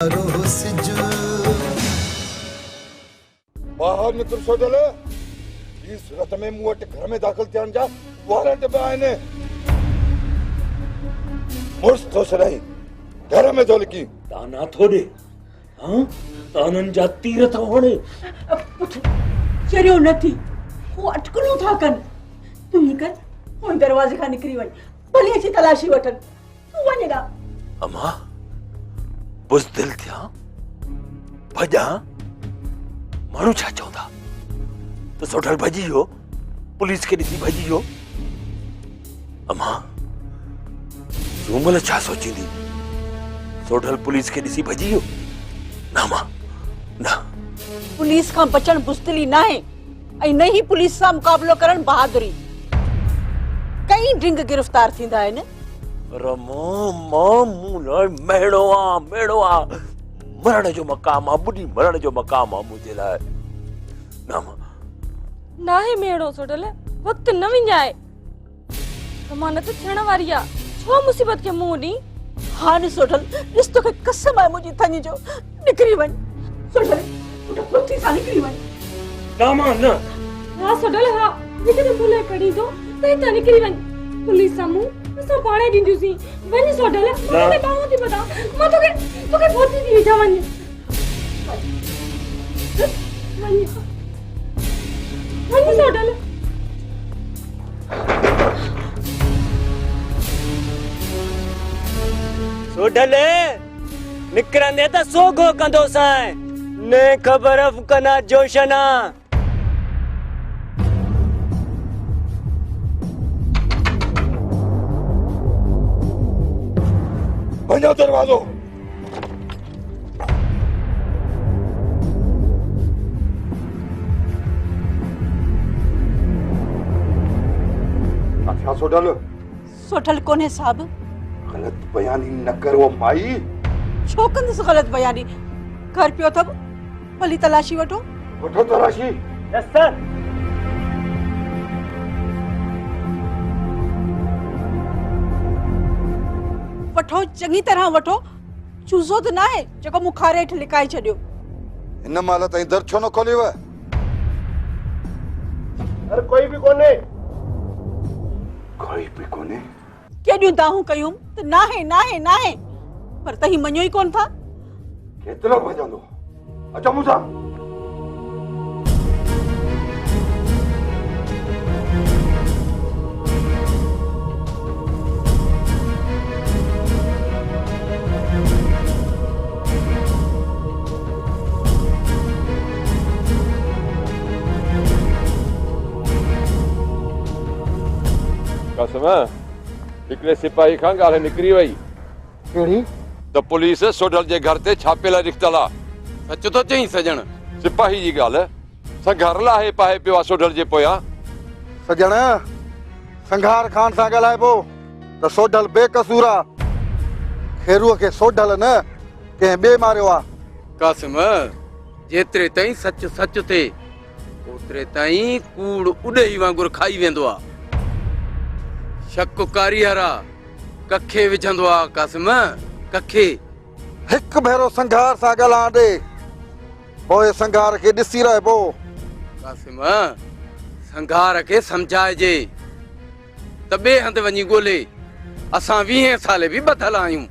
बाहर निकल सोडले ई सूरत में मूं वटि घर में दाख़िल थियण जा वारंट बि आहिनि। मुड़ुस थो छॾाई घर में थो लिकी ताना थो ॾे। हाँ ताननि जा तीर थो हणे। चरियो नथी वो अटकलूं था कनि। तूं ही कर वो दरवाजे खां निकिरी वञ भली अची तलाशी वठनि। तूं वञेगा अम्मा बुज़दिल थिया भॼा माण्हू छा चवंदा त सोढल भॼी वियो पुलिस खे ॾिसी भॼी वियो। अम्मा तूं महिल छा सोचींदी सोढल पुलिस खे ॾिसी भॼी वियो? न अम्मा न। पुलिस खां बचण बुज़दिली न आहे ऐं न ही पुलिस सां मुक़ाबलो करण बहादुरी। कई ढिंग गिरफ़्तार थींदा आहिनि। पर मां मूं लाइ मेड़ो आ मरण जो मक़ाम आहे ॿुढी मरण जो मक़ाम आहे मुंहिंजे लाइ। न मां नाहे मेड़ो सोडल वक्त न विञाए ज़मानत थियण वारी आ। छो मुसीबत खे मुंहुं ॾी? हाँ न सोडल ॾिस तोखे कसम आहे मुंहिंजी थञ जो। निकिरी वञ सोडल पुठी सां निकिरी वञ। न मां न। हाँ सोडल हाँ जेकॾहिं मुले कढी थो त हितां निकिरी वञ। पुलिस साम्हूं असां पाणे ॾींदियूंसीं। वञ सोडल मूंखे बाहूं थी ॿधा। मां तोखे पोती थी विझां। वञ वञ सोडल। सोडल निकरंदे त सोगो कंदोसां ने ख़बर कना जोशना। वञो दरवाज़ो। अच्छा सोडल सोडल कोन्हे साहब। गलत बयानी न करो माई। छो कंदसि ग़लत बयानी? घर पियो अथव भली तलाशी वठो। वठो तलाशी। यस सर। वठो चङी तरह वठो। चूज़ो त न आहे जेको मूं खारे हेठि लिकाए छॾियो। हिन महिल ताईं दर छो न खोलियव? सर कोई भी कोने। कोई भी कोने? केॾियूं दाहूं कयूं त नाहे पर तहीं मञो ई कोन था। केतिरो भॼंदो? अचो मूंसां। कसम हिकिड़े सिपाही खां ॻाल्हि निकिरी वई। कहिड़ी? त पुलिस सोढल जे घर ते छापे लाइ निकितल आहे। सच तो चई सजण। सिपाही जी ॻाल्हि संघार लाहे पाए पियो आहे सोढल जे पोयां। सजण संघार खान सां ॻाल्हाइबो त सोढल बेकसूर आहे। खेरूअ खे सोढल न कंहिं ॿिए मारियो आहे। कासिम जेतिरे ताईं सच सच थे ओतिरे ताईं कूड़ उॾे ई वांगुरु खाई वेंदो आहे। शक कारीहर आहे कखे विझंदो आहे। कासिम कखे। हिकु भेरो संघार सां ॻाल्हाइण ॾे पोइ संघार खे ॾिसी रहिबो। कासिम संघार खे सम्झाइजे त ॿिए हंधि वञी ॻोल्हे। असां 20 साल बि ॿधल आहियूं।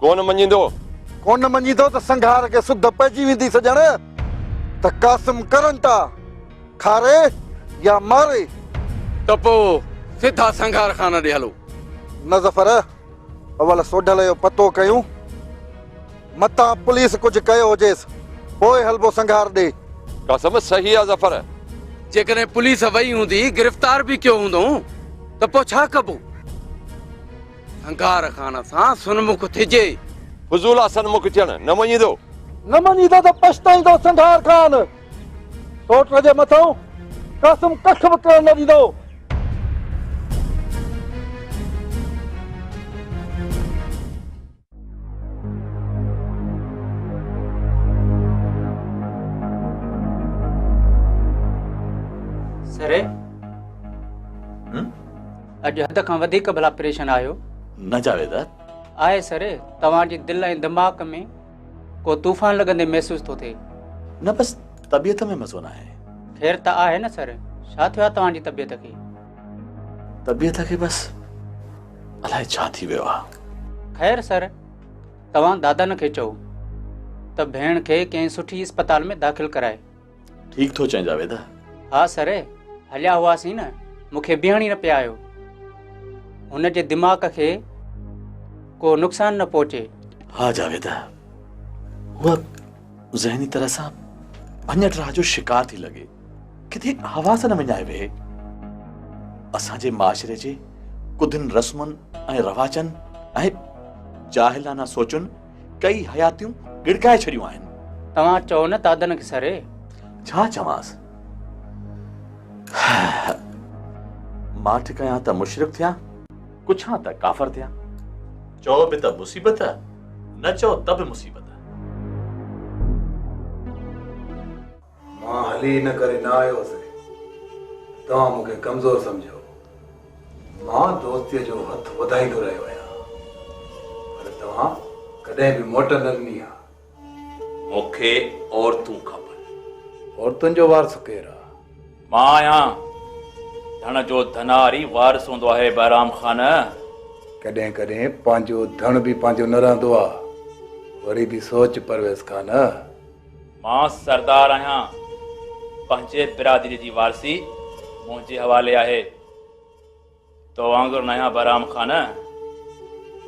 कोन मञींदो? कोन मञींदो त संघार खे सुध पइजी वेंदी। सजण त कासिम करंट आहे खारे या मारे। त पोइ सिधा संघार खाना ॾे हलो। न ज़फ़र अवल सोढल जो पतो कयूं मतां पुलिस कुझु कयो हुजेसि पोइ हलबो संघार ॾे। कसम सही आहे ज़फ़र। जेकॾहिं पुलिस वई हूंदी गिरफ़्तार बि कयो हूंदो त पोइ छा कबो? संघार खान सां सुनमुख थिजे। फुज़ूल आहे सनमुख थियण। न मञींदो? न मञींदो त पछताईंदो संघार खान। सोट जे मथां कासिम कख बि करण न ॾींदो। सरे अॼु हद खां वधीक भला परेशान आहियो। न जावेद आहे सरे तव्हांजी दिलि ऐं दिमाग़ में को तूफ़ान लगंदे महसूस थो थिए। न बस तबीयत में मज़ो न आहे। ख़ैर त आहे न सर, छा थियो आहे तव्हांजी तबियत खे? तबीयत खे बस अलाए छा थी वियो आहे। ख़ैर सर, तव्हां दादा खे चओ त भेण खे कंहिं सुठी अस्पताल में दाख़िल कराए। ठीक थो चएं जावेद। हा सर, हलिया हुआसीं न, मूंखे बीहण ई न पिया आयो। हुन जे दिमाग़ खे को नुक़सान न पहुचे। हाँ जावेद, वो ज़हनी तरह सां भञट राह जो शिकार थी लगे, किथे हवास न विञाए वेहे। असांजे माशरे जे कुदिन रस्मुनि ऐं रवाजनि ऐं जाहिलाना सोचुनि कई हयातियूं गिड़काए छॾियूं आहिनि। तव्हां चओ न दादन खे सर। छा चवांसि? माठ कयां त मुशरिक थिया, कुछां त काफ़र थिया। चओ बि त मुसीबत, न चओ त बि मुसीबत। मां हली न करे न आयोसीं, तव्हां मूंखे कमज़ोर सम्झो। मां दोस्तीअ जो हथ वधाईंदो रहियो आहियां, पर तव्हां कॾहिं बि मोट न ॾिनी आहे। मूंखे औरतूं खपनि। औरतुनि जो वारसु केरु आहे? मां आहियां। धन जो धनारी वारिस हूंदो आहे बहराम ख़ान। कॾहिं कॾहिं पंहिंजो धन बि पंहिंजो न रहंदो आहे। वरी बि सोच परवेज़ ख़ान। मां सरदार आहियां। पंहिंजे बिरादरी जी वारसी मुंहिंजे हवाले आहे। तो वांगुरु न आहियां बहराम ख़ान,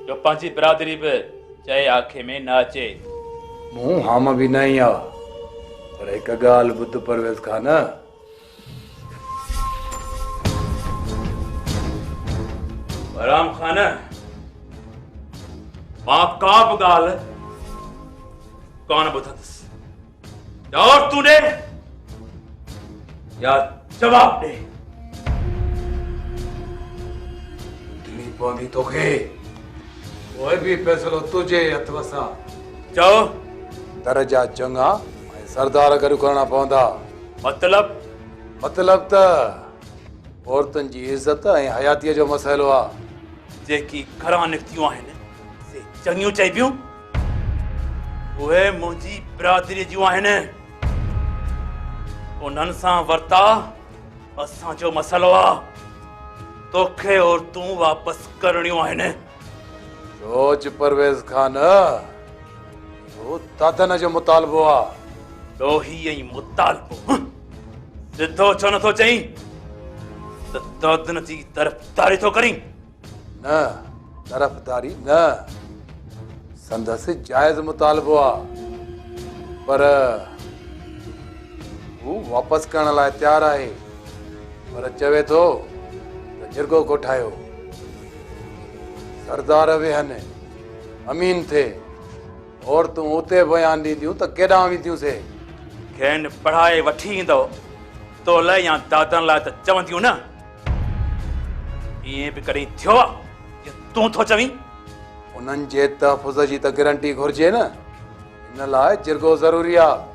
जो पंहिंजी बिरादरी बि चए आखे में न अचे। मूं हाम बि न ई आहे, पर हिकु ॻाल्हि ॿुध परवेज़ ख़ान। बहराम ख़ान, मां का बि ॻाल्हि कोन ॿुधंदुसि। और तूं ॾे या जवाब ॾे। ॾिनी पवंदी तोखे, पोइ बि फ़ैसिलो तुंहिंजे हथ वसां। चओ। दर्जा चङा ऐं सरदार गॾु करणा पवंदा। मतलब त औरतुनि जी इज़त ऐं हयातीअ जो मसइलो आहे। जेकी घरां निकितियूं आहिनि से चङियूं चइबियूं, उहे मुंहिंजी बिरादरी जूं आहिनि। उन्हनि सां वर्ता असांजो मसइलो आहे। तोखे और तूं वापसि करणियूं आहिनि। सोच परवेज़ ख़ान, वो दादन जो मुतालबो आहे। ॾोही ऐं मुतालबो सिधो छो नथो चई त दादन जी तरफ़दारी थो करीं? न, तरफ़दारी न, संदसि जायज़ मुतालबो आहे। पर हू वापसि करण लाइ तयारु आहे, पर चवे थो त जिरगो कोठायो, सरदार वेहनि, अमीन थे, और तूं उते बयान ॾींदियूं त केॾां वेंदियूंसीं? खेनि पढ़ाए वठी ईंदो तो लाइ या दादन लाइ त चवंदियूं न। ईअं बि कॾहिं थियो आहे कि तूं थो चवीं? उन्हनि जे तहफ़ुज़ जी त गारंटी घुरिजे न, इन लाइ जिरगो ज़रूरी आहे।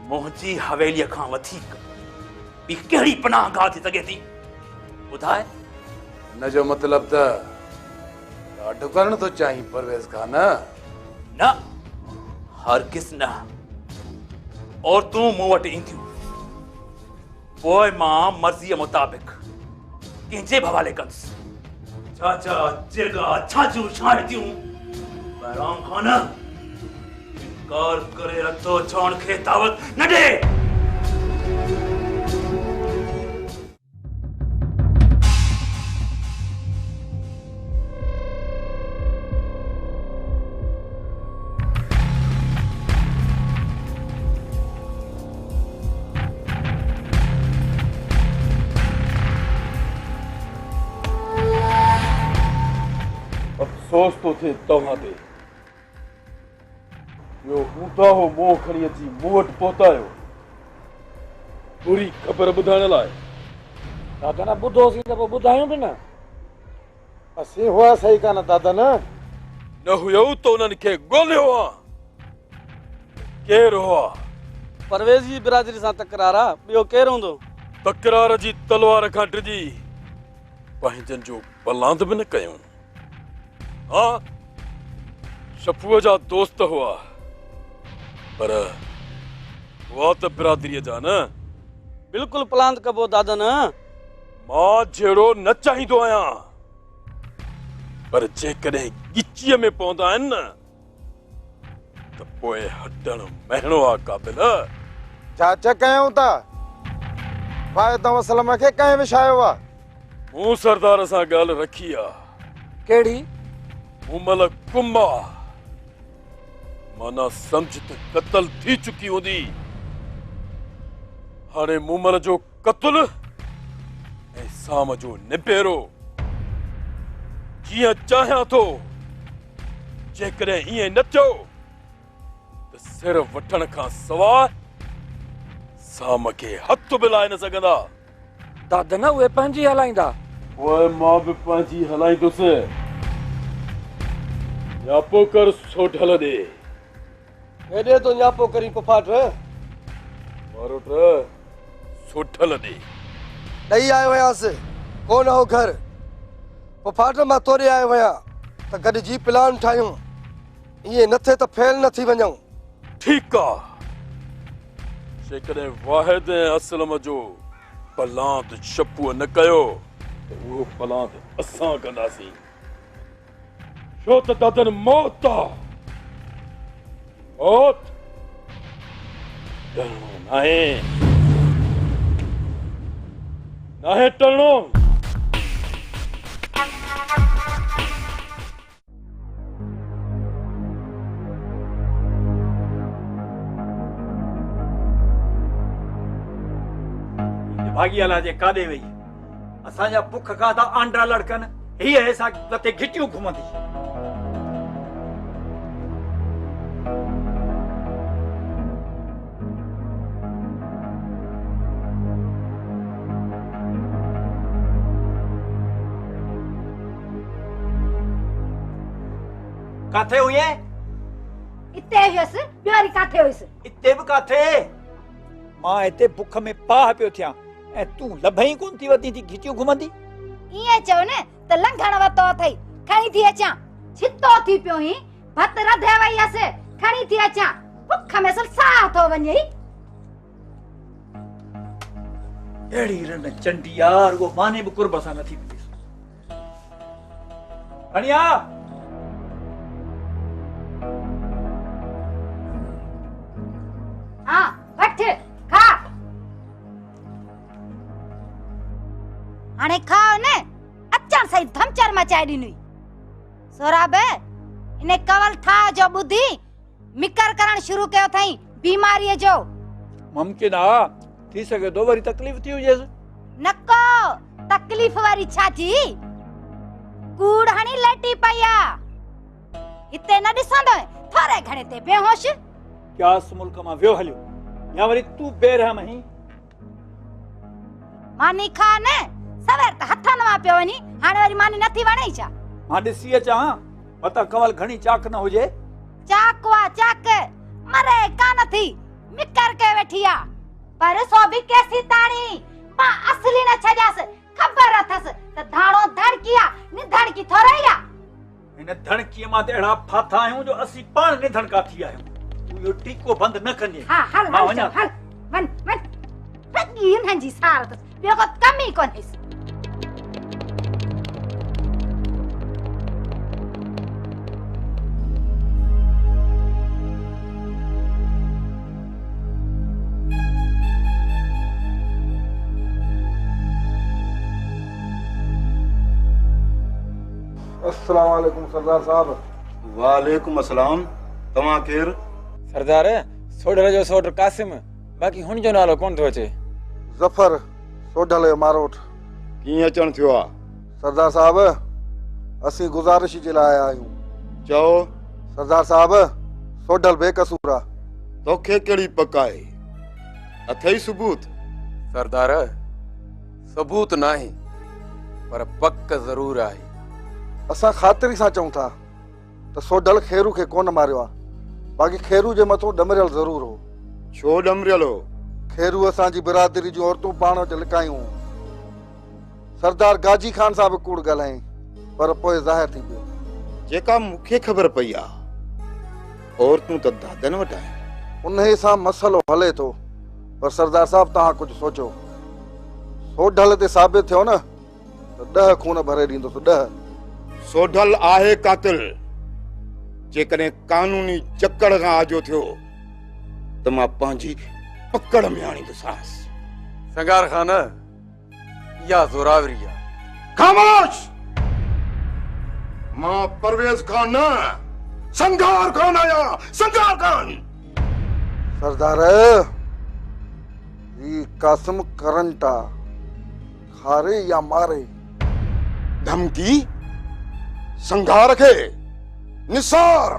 मुंहिंजी हवेलीअ खां वधीक ॿी कहिड़ी पनाह गाह थी सघे थी? ॿुधाए। हिन जो मतिलब त ॾाढो करणु थो चाहीं परवेज़ ख़ान। न, हरगिज़ न। और तूं मूं वटि ईंदियूं, पोइ मां मर्ज़ीअ मुताबिक़ कंहिंजे बि हवाले कंदुसि। छा जिरगा छाजूं शाहिदियूं बहराम ख़ान, इनकार करे रतो चवण खे दावत न ॾे। अफ़सोस तो थे तव्हां ते। यो हूंदा हो मोह खणी अची मूं वटि पहुतायो, पूरी ख़बर ॿुधाइण लाइ। दादा न ॿुधोसीं त पोइ ॿुधायूं बि न। असीं हुआ सही कान दादा न हुयो त उन्हनि खे ॻोल्हियो आहे। केरु हुआ? परवेज़ जी बिरादरी सां तकरार आहे, ॿियो केरु हूंदो? तकरार जी तलवार खां डिॼी पंहिंजनि जो बलांद बि न कयूं। हाँ, शफूअ जा दोस्त हुआ, पर वो तो बिरादरी जा न बिल्कुल प्लान कबो दादन। मां जहिड़ो न चाहींदो आहियां, पर जेकॾहिं गिचीअ में पवंदा आहिनि न त पोइ हटण महणो आहे क़ाबिल। जांच कयूं था वाइदो वसलम खे कंहिं विछायो आहे? मूं सरदार सां ॻाल्हि रखी आहे। कहिड़ी? मूं महिल कुंभ आहे, माना सम्झ त क़तल थी चुकी हूंदी। हाणे मूं महिल जो क़तल ऐं साम जो निबेरो जीअं चाहियां थो। जेकॾहिं ईअं न थियो त सिर वठण खां सवाइ साम खे हथ बि लाए न सघंदा। दादन उहे पंहिंजी हलाईंदा। ओए मां बि पंहिंजी हलाईंदुसि। न्यापो कर सोढल ॾे। हेॾे तो न्यापो करी पुफाट। मारोट सोढल ॾे। ॾेई आयो हुयासीं, कोन हो घर। पुफाट मां तोड़े आयो हुया त गॾिजी प्लान ठाहियूं। ईअं न थिए त फेल न थी वञूं। ठीकु आहे। जेकॾहिं वाहिद ऐं असलम जो पलांत छपूअ न कयो त उहो पलांत असां कंदासीं। छो त दादन मौत आहे। मौत टलणो नाहे, नाहे टलणो। भाॻियाला जे काॾे वई? असांजा पुख खाधा आंडा लड़कनि, हीअ असां ते घिटियूं घुमंदी। काथे हुई? इते हुयसि, ॿियो वरी काथे हुयसि? इते बि काथे? मां हिते बुख में पाह पियो थियां ऐं तूं लभई कोन थी वती थी घिटियूं घुमंदी। ईअं चओ न त लंघण वतो अथई, खणी थी अचां। छितो थी पियो ही, भत रधे वई हुयसि, खणी थी अचां। बुख में साह थो वञे। अहिड़ी रन चंडी यार, वो माने बि कुर्ब सां नथी मिले। खणी आ। हाँ वठ खा। हाणे खाओ न, अचण सही धमचर मचाए ॾिनी। सोराब इन कवल था जो ॿुधी मिकर करण शुरू कयो अथई बीमारीअ जो। मुमकिन आ थी सके तो वरी तकलीफ़ थी हुजेसि। नको तकलीफ़ वारी छा थी? कूड़ हणी लेटी पई आ। हिते न ॾिसंदो थोरे घणे ते बेहोश। क्यास मुल्क मां वियो हलियो या वरी तूं बेरहम आहीं? मानी खा न, सवेर त हथन मां पियो वञी, हाणे वरी मानी नथी वणे छा? मां ॾिसी अचां पता कवल घणी चाक न हुजे। चाक वा चाक मरे कान थी, मिकर के वेठी आ। पर सो भी कैसी ताणी मां असली न छजास। खबर अथस त धाणो धड़किया निधड़की थोरैया। इन धड़कीअ मां त अहिड़ा फाथा आहियूं जो असीं पाण निधड़का थी आहियूं। तूं इहो टीको बंदि न कंदी। हा हल मां हल वञां। हल वन वन ठगी इन्हनि जी सार अथस, ॿियो को कम ई कोन्हेसि। अस्सलाम वालेकुम सरदार साहब। वालेकुम अस्सलाम। तव्हां केरु? सरदार सोढल जो सोट कासिम, बाक़ी हुन जो नालो कोन थो अचे। जफर सोढल जो मारोट। कीअं अचणु थियो आहे? सरदार साहब असीं गुज़ारिश जे लाइ आया आहियूं। चओ। सरदार साहब सोढल बेकसूर आहे। तोखे कहिड़ी पक आहे? अथई सबूत? सरदार सबूत नाही, पर पक ज़रूर आहे। असां ख़ातिरी सां चऊं था त सोढल खेरू खे कोन मारियो आहे, बाक़ी खेरू जे मथां ॾमरियल ज़रूर हो। छो ॾमरियल हो? खेरू असांजी बिरादरी जूं औरतूं पाण वटि लिकायूं। सरदार गाजी खान सां बि कूड़ ॻाल्हाई, पर पोइ ज़ाहिर थी पियो। जेका मूंखे ख़बर पई आहे औरतूं त दादन वटि आहिनि। उन सां मसलो हले थो। पर सरदार साहब तव्हां कुझु सोचो। सोढल ते साबित थियो न त 10 खून भरे ॾींदुसि। 10। सोढल आहे कातिल। जेकॾहिं कानूनी चक्कर खां आजो थियो त मां पंहिंजी पकड़ में आणींदुसांसि। संगार खान या ज़ोरावरी आहे। खामोश। मां परवेज खान न, संगार खान आया। संगार खान। सरदार ही कासिम करंटा खारे या मारे। धमकी संगार खे निसार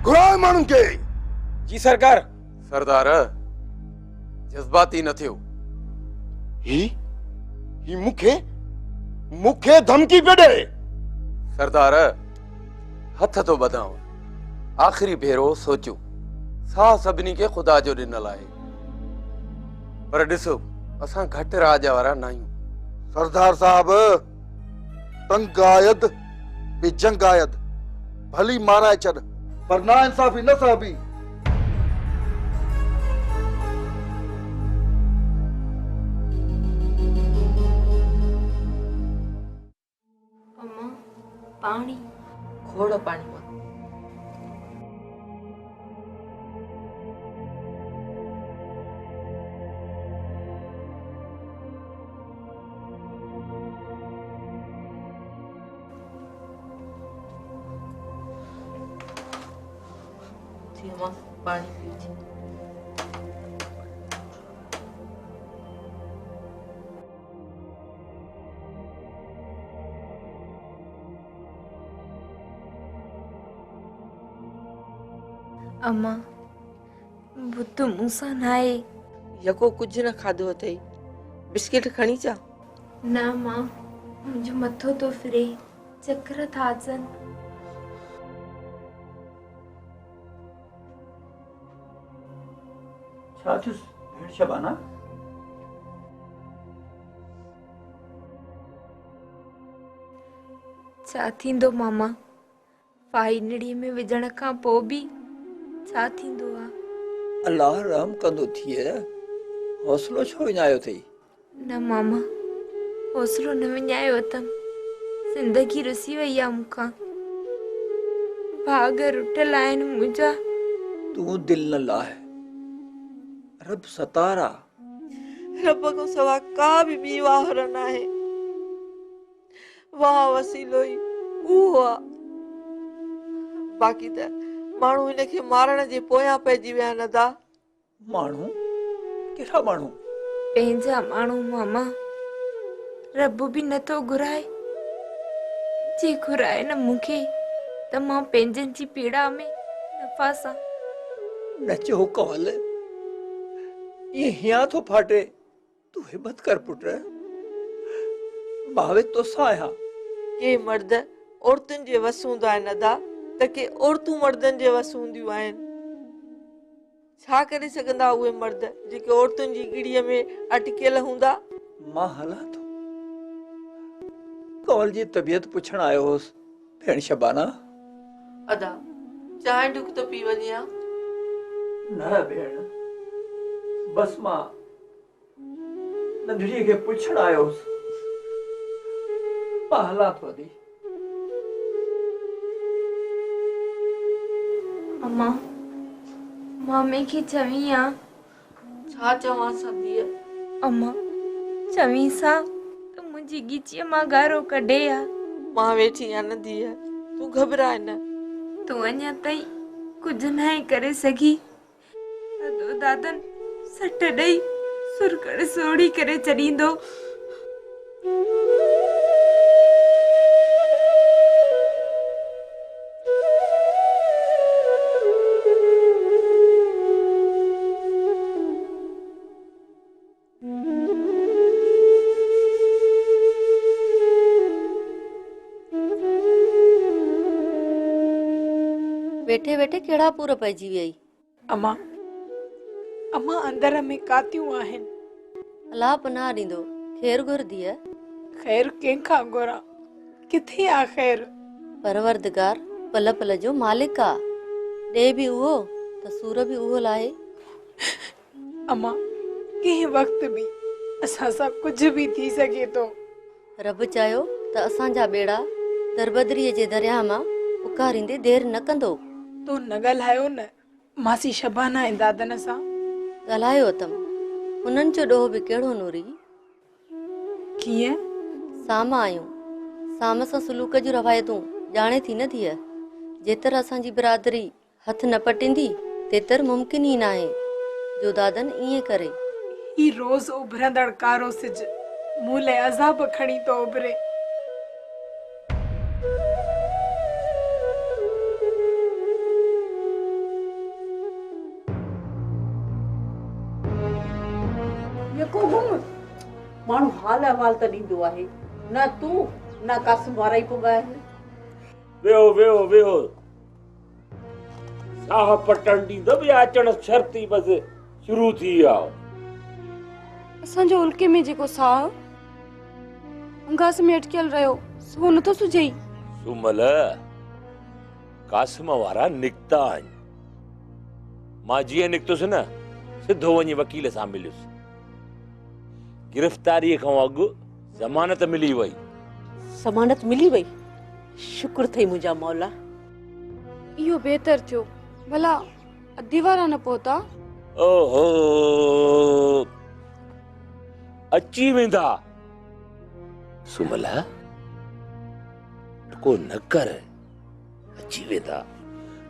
घुराए माण्हुनि खे। जी सरकार। सरदार जज़्बाती न थियो। ही मुखे धमकी पे ॾे। सरदार हथ तो ॿधांव। आख़िरी भेरो सोचो। साह सभिनी खे ख़ुदा जो ॾिनल आहे। पर ॾिसो असां घटि राज वारा न आहियूं। सरदार साहब तंगायद बि जंगायद भली माराए छॾ, पर ना इंसाफ़ी न साहबी। अम्मा पानी खोड़ पानी मां। अम्मा पानी पीजिए। अम्मा बुत मूंसां न आहे। यको कुछ न खाधो अथई। बिस्किट खणी चा। न मां मुंहिंजो मथो तो फिरे, चक्कर था अचनि। छा थियुस भेण शबाना? छा थींदो मामा? फाइनड़ी में विझण खां पोइ बि छा थींदो आहे? अल्लाह रहम कंदो थिए। हौसलो छो विञायो अथई? न मामा हौसलो न विञायो अथमि। ज़िंदगी रुसी वई आहे मूंखां। भाग रुटल आहिनि मुंहिंजा। तूं दिल न लाहे। रब सतारा। रब को सवा का भी ॿी वाहर न आहे। वाह वसीलो ई उहो आहे। बाक़ी त माण्हू हिनखे मारण जे पोयां पइजी विया आहिनि। अदा माण्हू? कहिड़ा माण्हू? पंहिंजा माण्हू मामा। रब बि नथो घुराए। जे घुराए न मूंखे त मां पंहिंजनि जी पीड़ा में न फासां। न चओ कमल। ये हिया तो फाटे। तू हिम्मत कर पुट। भावे तो साया। के मर्द औरतुनि जे वस हूंदा आहिनि अदा त के औरतूं मर्दनि जे वस हूंदियूं आहिनि। छा करे सघंदा उहे मर्द जेके औरतुनि जी गिड़ीअ में अटकियल हूंदा? मां हलां थो। कमल जी तबीयत पुछण आयो हुअसि। भेण शबाना। अदा चांहि ढुक तो पी वञे हा? न भेण बस मां नंढड़ीअ खे पुछण आयो हुअसि। मां हलां थो दी। अम्मा मामे खे चवी आ। छा चवां सदीअ? अम्मा चवी सा तो मुंहिंजी गिचीअ मां गारो कढे आ। मां वेठी आ न धीअ, तूं घबराए न। तूं अञा ताईं कुझु न करे सघी। अदो दादन सट ॾेई सुरकड़ सोड़ी करे छॾींदो। वेठे वेठे केड़ा पूर पइजी वई? अम्मा अम्मा अंदर में कातियूं आहिनि। अल्लाह पनाह ॾींदो। खैर घुर दिए। खैर कंहिंखां घुरां? किथे आ खैर? परवरदिगार पल पल जो मालिक आ। ॾे बि उहो त सूर बि उहो लाहे। अम्मा कंहिं वक्त बि असां सां कुछ भी थी सके तो। रब चाहियो त असांजा बेड़ा दरबदरीअ जे दरिया मां पुकारींदे देर न कंदो। तो न ॻाल्हायो न मासी शबाना ऐं दादन सां? ॻाल्हायो अथम, हुननि जो ॾोह बि कहिड़ो नूरी। कीअं? साम आहियूं, साम सां सलूक जूं रवायतूं ॼाणे थी न थिए। जेतर असांजी बिरादरी हथ न पटींदी तेतर मुमकिन ई न आहे जो दादन ईअं करे। ही रोज उभरंदड़ कारो सिज मूं लाइ अज़ाब खणी तो उभरे। यको गुम माण्हू हाल अहवाल त ॾींदो आहे, न तूं न कासिम वारा ई पुॻा आहिनि। वेहो वेहो वेहो, साह पटण ॾींदो बि अचण शर्ती बस शुरू थी वियो। असांजो उल्के में जेको साह अंगास में अटकियल रहियो सो नथो सुझेई। सुमल कासिम वारा निकता आहिनि। मां जीअं निकतुसि न सिधो वञी वकील सां मिलियुसि। गिरफ्तारीअ खां अॻु ज़मानत मिली वई। ज़मानत मिली वई? शुक्र थई मुंहिंजा मौला। इहो बेहतर थियो, भला दीवारा न पहुता। ओहो अची वेंदा। सुमला को न कर, अची वेंदा।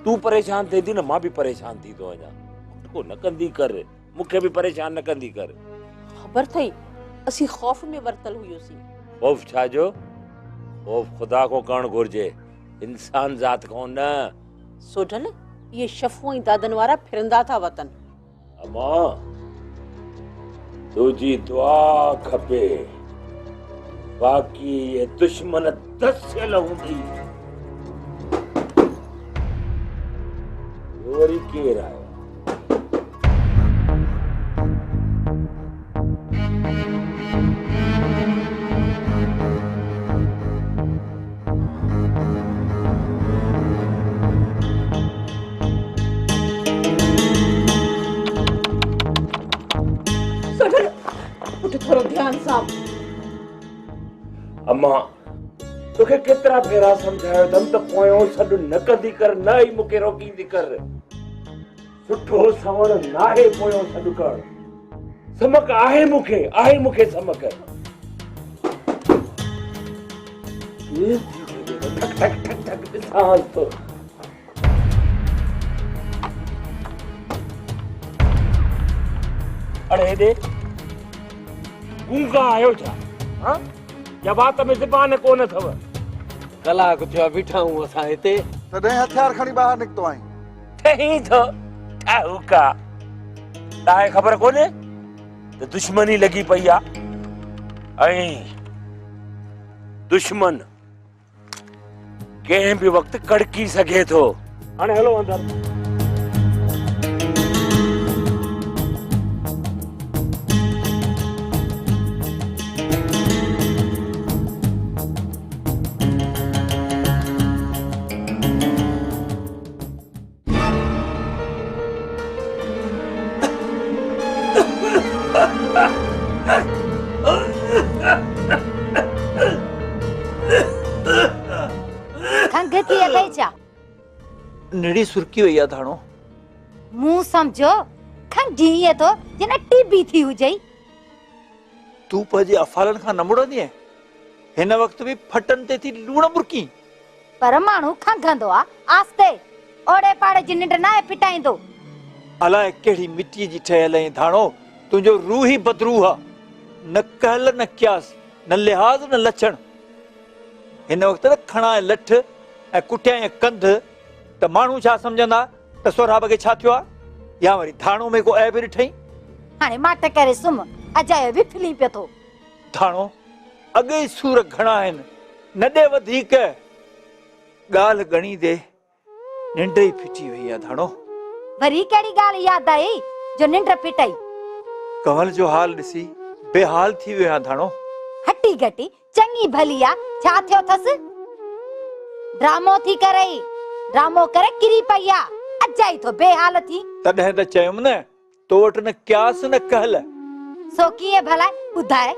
तू परेशान थे थी न, मां भी परेशान थी तो वञा। को न कंदी कर, मूंखे भी परेशान न कंदी कर। खबर थई असी खौफ में वरतल हुयोसी। खौफ छा जो? खौफ खुदा को करण घुर्जे, इंसान जात को न। सोढल ये शफ़ू ऐं दादन वारा फिरंदा था वतन। अम्मा तुझी दुआ खपे, बाकी ये दुश्मन दसियल हूंदी। वरी केर आयो? थोरो ध्यान सां। अम्मा तोखे केतिरा भेरा समझायो अथमि त पोयों सॾु न कंदी कर, न ई मूंखे रोकींदी कर। सुठो सवण नाहे पोयों सॾु कर। समक आहे मूंखे समक। ठक ठक ठक ठक ॾिसां तो। अड़े हेॾे गूंगा आयो छा? हाँ? या बात में ज़बान कोन अथव? कलाक थियो बीठा हूं असां हिते, तॾहिं हथियार खणी ॿाहिरि निकितो आहीं। ठही थो ठाहूका। तव्हांखे ख़बर कोन्हे त दुश्मनी लगी पई आहे ऐं दुश्मन कंहिं बि वक़्तु कड़की सघे थो। हाणे हलो अंदरि। निड़ी सुरकी हुई है धाणो। मुंह समझो खंगी ये तो जिने टीबी थी हुजई। तू पजे अफालन खां न मुड़ंदी है। हिन वक्त भी फटन ते थी लूण मुरकी। पर माण्हू खंगंदो आ आस्ते, ओड़े पाड़े जी निंड ना पिटाईंदो। अलाए केड़ी मिट्टी जी ठहल है धाणो, तुंजो रूह ही बदरू हा। न कहल न क्यास, न लिहाज न लक्षण। हिन वक्त न खणा लठ ए कुटिया ए कंध त माण्हू छा समझंदा त सोराब खे छा थियो आ, या वरी धाणो में को ऐब ॾिठई। हाणे माट करे सुम, अजायो भी फिली पियो थो। धाणो अगे ई सूर घणा आहिनि, न ॾे वधीक। ॻाल्हि गणी दे निंड ई फिटी वई आहे धाणो। वरी कहिड़ी ॻाल्हि यादि आई जो निंड फिटई? कंवल जो हाल ॾिसी बेहाल थी वियो आहे धाणो। हटी घटी चङी भली आ, छा थियो थस? ड्रामो थी करे ड्रामो करे किरी पई आ। अजाई तो बेहाल थी। तॾहिं त चयुमि न तो वटि न क्यास न कहल। सो कीअं भला ॿुधाए?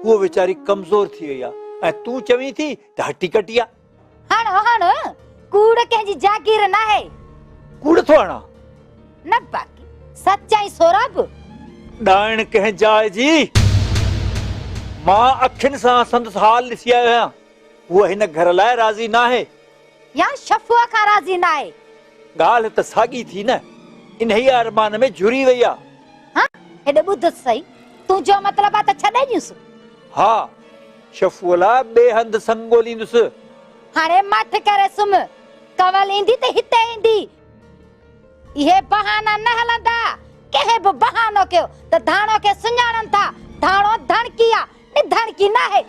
वो वेचारी कमज़ोर थी वई आहे ऐं तूं चवीं थी त हटी कटी आहे। हण कूड़ कंहिंजी जागीर न आहे। कूड़ थो हणा न बाक़ी सच्चाई सोरब ॾाइण कंहिं जाइ जी। मां अखियुनि सां संदसि हाल ॾिसी आयो आहियां। उहा हिन घर लाइ राज़ी न आहे या शफ़ुअ खां राज़ी न आहे। ॻाल्हि त साॻी थी न, इन ई अरमान में झुरी वई आहे। हाँ हेॾे ॿुध सही, तूं जो मतिलबु आहे त छॾे ॾियुसि। हा शफ़ुअ लाइ ॿिए हंधि संग ॻोल्हींदुसि। हाणे मठ करे सुम, कवल ईंदी त हिते ईंदी। इहे बहाना न हलंदा। कंहिं बि बहानो कयो त धाणो खे सुञाणनि था। धाणो धणकी आहे, धणकी न आहे।